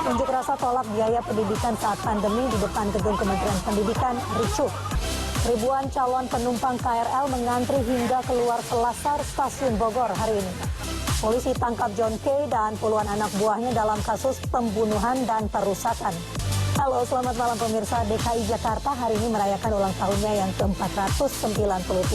Unjuk rasa tolak biaya pendidikan saat pandemi di depan gedung Kementerian Pendidikan ricuh. Ribuan calon penumpang KRL mengantri hingga keluar Selasar Stasiun Bogor hari ini. Polisi tangkap John K. dan puluhan anak buahnya dalam kasus pembunuhan dan perusakan. Halo, selamat malam pemirsa. DKI Jakarta hari ini merayakan ulang tahunnya yang ke-493.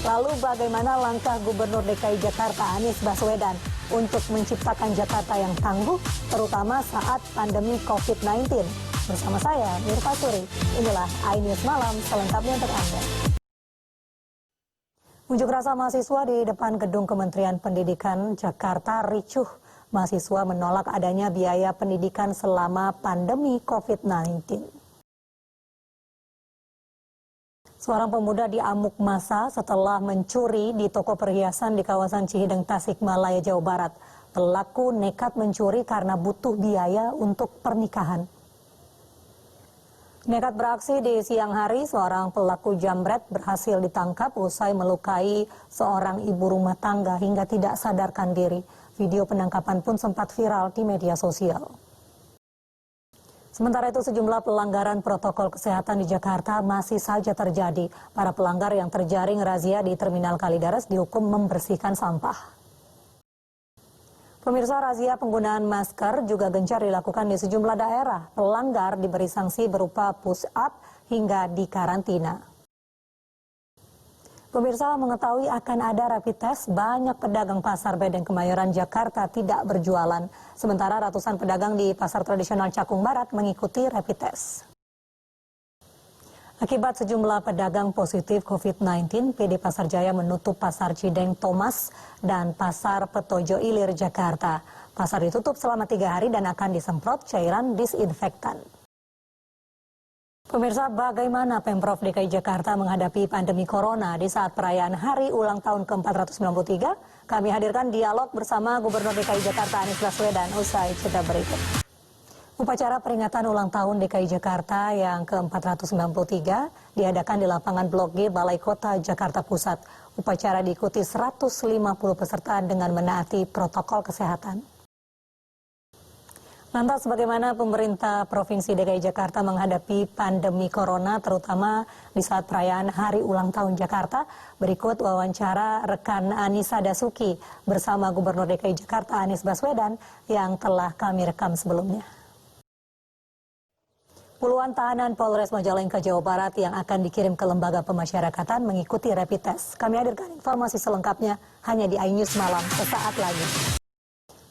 Lalu bagaimana langkah Gubernur DKI Jakarta Anies Baswedan untuk menciptakan Jakarta yang tangguh, terutama saat pandemi COVID-19? Bersama saya, Mirfa Suri. Inilah iNews Malam, selengkapnya untuk Anda. Unjuk rasa mahasiswa di depan gedung Kementerian Pendidikan Jakarta ricuh. Mahasiswa menolak adanya biaya pendidikan selama pandemi COVID-19. Seorang pemuda diamuk massa setelah mencuri di toko perhiasan di kawasan Cihideng, Tasikmalaya, Jawa Barat. Pelaku nekat mencuri karena butuh biaya untuk pernikahan. Nekat beraksi di siang hari, seorang pelaku jambret berhasil ditangkap usai melukai seorang ibu rumah tangga hingga tidak sadarkan diri. Video penangkapan pun sempat viral di media sosial. Sementara itu sejumlah pelanggaran protokol kesehatan di Jakarta masih saja terjadi. Para pelanggar yang terjaring razia di Terminal Kalideres dihukum membersihkan sampah. Pemirsa, razia penggunaan masker juga gencar dilakukan di sejumlah daerah. Pelanggar diberi sanksi berupa push up hingga dikarantina. Pemirsa, mengetahui akan ada rapid test, banyak pedagang pasar Bedeng Kemayoran, Jakarta tidak berjualan. Sementara ratusan pedagang di pasar tradisional Cakung Barat mengikuti rapid test. Akibat sejumlah pedagang positif COVID-19, PD Pasar Jaya menutup Pasar Cideng Thomas dan Pasar Petojo Ilir, Jakarta. Pasar ditutup selama 3 hari dan akan disemprot cairan disinfektan. Pemirsa, bagaimana Pemprov DKI Jakarta menghadapi pandemi corona di saat perayaan Hari Ulang Tahun ke-493? Kami hadirkan dialog bersama Gubernur DKI Jakarta Anies Baswedan usai jeda berikut. Upacara peringatan ulang tahun DKI Jakarta yang ke-493 diadakan di lapangan Blok G Balai Kota Jakarta Pusat. Upacara diikuti 150 peserta dengan menaati protokol kesehatan. Lantas bagaimana pemerintah Provinsi DKI Jakarta menghadapi pandemi corona terutama di saat perayaan Hari Ulang Tahun Jakarta? Berikut wawancara rekan Anissa Dasuki bersama Gubernur DKI Jakarta Anies Baswedan yang telah kami rekam sebelumnya. Puluhan tahanan Polres Majalengka, Jawa Barat yang akan dikirim ke lembaga pemasyarakatan mengikuti rapid test. Kami hadirkan informasi selengkapnya hanya di iNews Malam sesaat lagi.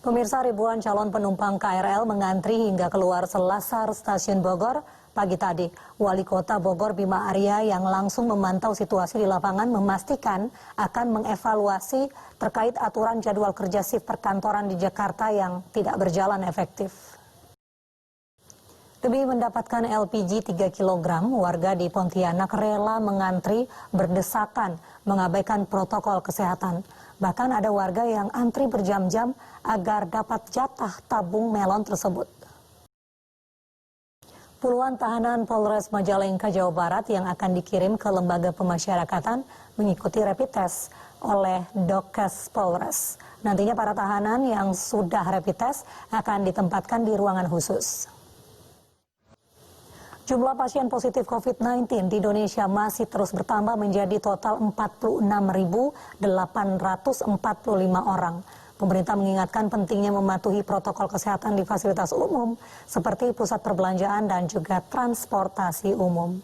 Pemirsa, ribuan calon penumpang KRL mengantri hingga keluar Selasar Stasiun Bogor pagi tadi. Wali Kota Bogor Bima Arya yang langsung memantau situasi di lapangan memastikan akan mengevaluasi terkait aturan jadwal kerja shift perkantoran di Jakarta yang tidak berjalan efektif. Demi mendapatkan LPG 3 kg, warga di Pontianak rela mengantri berdesakan mengabaikan protokol kesehatan. Bahkan ada warga yang antri berjam-jam agar dapat jatah tabung melon tersebut. Puluhan tahanan Polres Majalengka, Jawa Barat yang akan dikirim ke lembaga pemasyarakatan mengikuti rapid test oleh Dokes Polres. Nantinya para tahanan yang sudah rapid test akan ditempatkan di ruangan khusus. Jumlah pasien positif COVID-19 di Indonesia masih terus bertambah menjadi total 46.845 orang. Pemerintah mengingatkan pentingnya mematuhi protokol kesehatan di fasilitas umum seperti pusat perbelanjaan dan juga transportasi umum.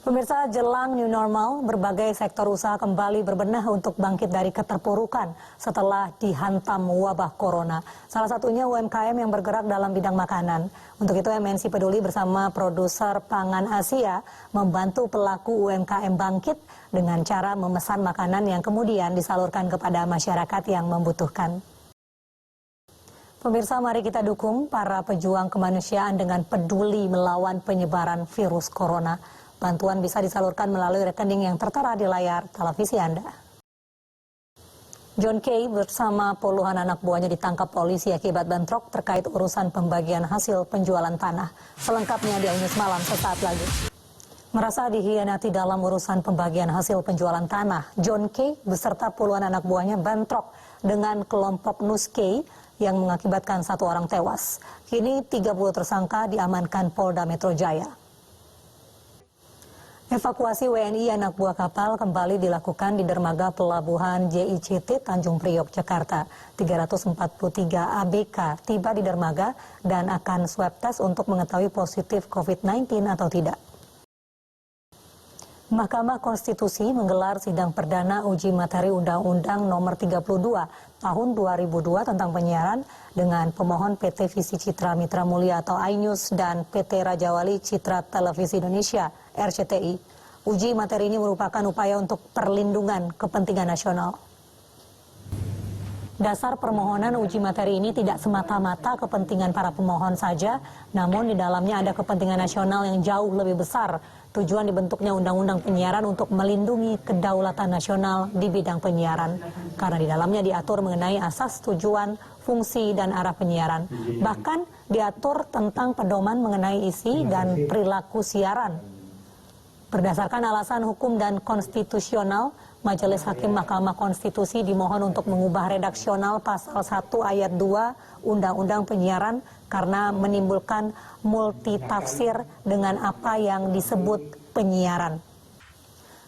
Pemirsa, jelang new normal, berbagai sektor usaha kembali berbenah untuk bangkit dari keterpurukan setelah dihantam wabah corona. Salah satunya UMKM yang bergerak dalam bidang makanan. Untuk itu MNC Peduli bersama produser pangan Asia membantu pelaku UMKM bangkit dengan cara memesan makanan yang kemudian disalurkan kepada masyarakat yang membutuhkan. Pemirsa, mari kita dukung para pejuang kemanusiaan dengan peduli melawan penyebaran virus corona. Bantuan bisa disalurkan melalui rekening yang tertera di layar televisi Anda. John K. bersama puluhan anak buahnya ditangkap polisi akibat bentrok terkait urusan pembagian hasil penjualan tanah. Selengkapnya di iNews Malam sesaat lagi. Merasa dikhianati dalam urusan pembagian hasil penjualan tanah, John K. beserta puluhan anak buahnya bentrok dengan kelompok Nus K yang mengakibatkan 1 orang tewas. Kini 30 tersangka diamankan Polda Metro Jaya. Evakuasi WNI anak buah kapal kembali dilakukan di dermaga pelabuhan JICT Tanjung Priok, Jakarta. 343 ABK tiba di dermaga dan akan swab test untuk mengetahui positif COVID-19 atau tidak. Mahkamah Konstitusi menggelar sidang perdana uji materi Undang-Undang Nomor 32 Tahun 2002 tentang penyiaran dengan pemohon PT Visi Citra Mitra Mulia atau iNews dan PT Raja Wali Citra Televisi Indonesia (RCTI). Uji materi ini merupakan upaya untuk perlindungan kepentingan nasional. Dasar permohonan uji materi ini tidak semata-mata kepentingan para pemohon saja, namun di dalamnya ada kepentingan nasional yang jauh lebih besar. Tujuan dibentuknya Undang-Undang Penyiaran untuk melindungi kedaulatan nasional di bidang penyiaran. Karena di dalamnya diatur mengenai asas, tujuan, fungsi, dan arah penyiaran. Bahkan diatur tentang pedoman mengenai isi dan perilaku siaran. Berdasarkan alasan hukum dan konstitusional, Majelis Hakim Mahkamah Konstitusi dimohon untuk mengubah redaksional pasal 1 ayat 2 Undang-Undang Penyiaran karena menimbulkan multitafsir dengan apa yang disebut penyiaran.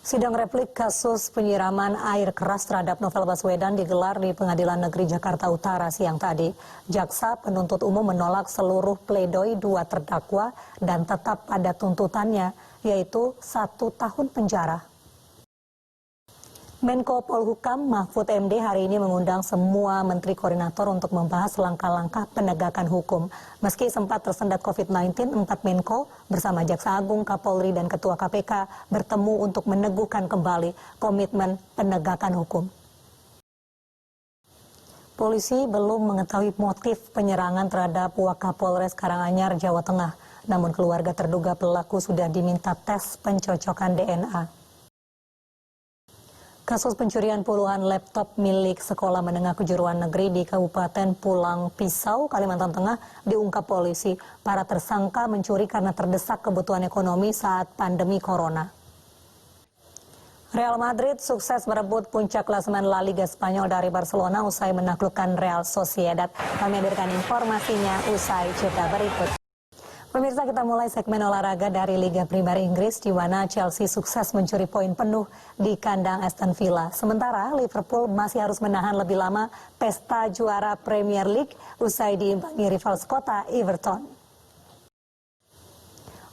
Sidang replik kasus penyiraman air keras terhadap Novel Baswedan digelar di Pengadilan Negeri Jakarta Utara siang tadi. Jaksa penuntut umum menolak seluruh pledoi 2 terdakwa dan tetap pada tuntutannya, yaitu 1 tahun penjara. Menko Polhukam Mahfud MD hari ini mengundang semua menteri koordinator untuk membahas langkah-langkah penegakan hukum. Meski sempat tersendat COVID-19, 4 Menko bersama Jaksa Agung, Kapolri, dan Ketua KPK bertemu untuk meneguhkan kembali komitmen penegakan hukum. Polisi belum mengetahui motif penyerangan terhadap Wakapolres Karanganyar, Jawa Tengah. Namun keluarga terduga pelaku sudah diminta tes pencocokan DNA. Kasus pencurian puluhan laptop milik sekolah menengah kejuruan negeri di Kabupaten Pulang Pisau, Kalimantan Tengah diungkap polisi. Para tersangka mencuri karena terdesak kebutuhan ekonomi saat pandemi corona. Real Madrid sukses merebut puncak klasemen La Liga Spanyol dari Barcelona usai menaklukkan Real Sociedad. Kami hadirkan informasinya usai jeda berikut. Pemirsa, kita mulai segmen olahraga dari Liga Primer Inggris di mana Chelsea sukses mencuri poin penuh di kandang Aston Villa. Sementara Liverpool masih harus menahan lebih lama pesta juara Premier League usai diimbangi rival sekota Everton.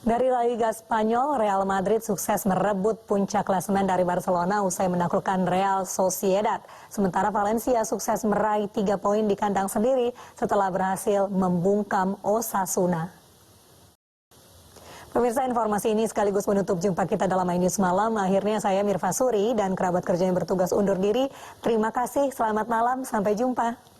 Dari La Liga Spanyol, Real Madrid sukses merebut puncak klasemen dari Barcelona usai menaklukkan Real Sociedad. Sementara Valencia sukses meraih 3 poin di kandang sendiri setelah berhasil membungkam Osasuna. Pemirsa, informasi ini sekaligus menutup jumpa kita dalam iNews Malam. Akhirnya saya Mirva Suri dan kerabat kerja yang bertugas undur diri. Terima kasih, selamat malam, sampai jumpa.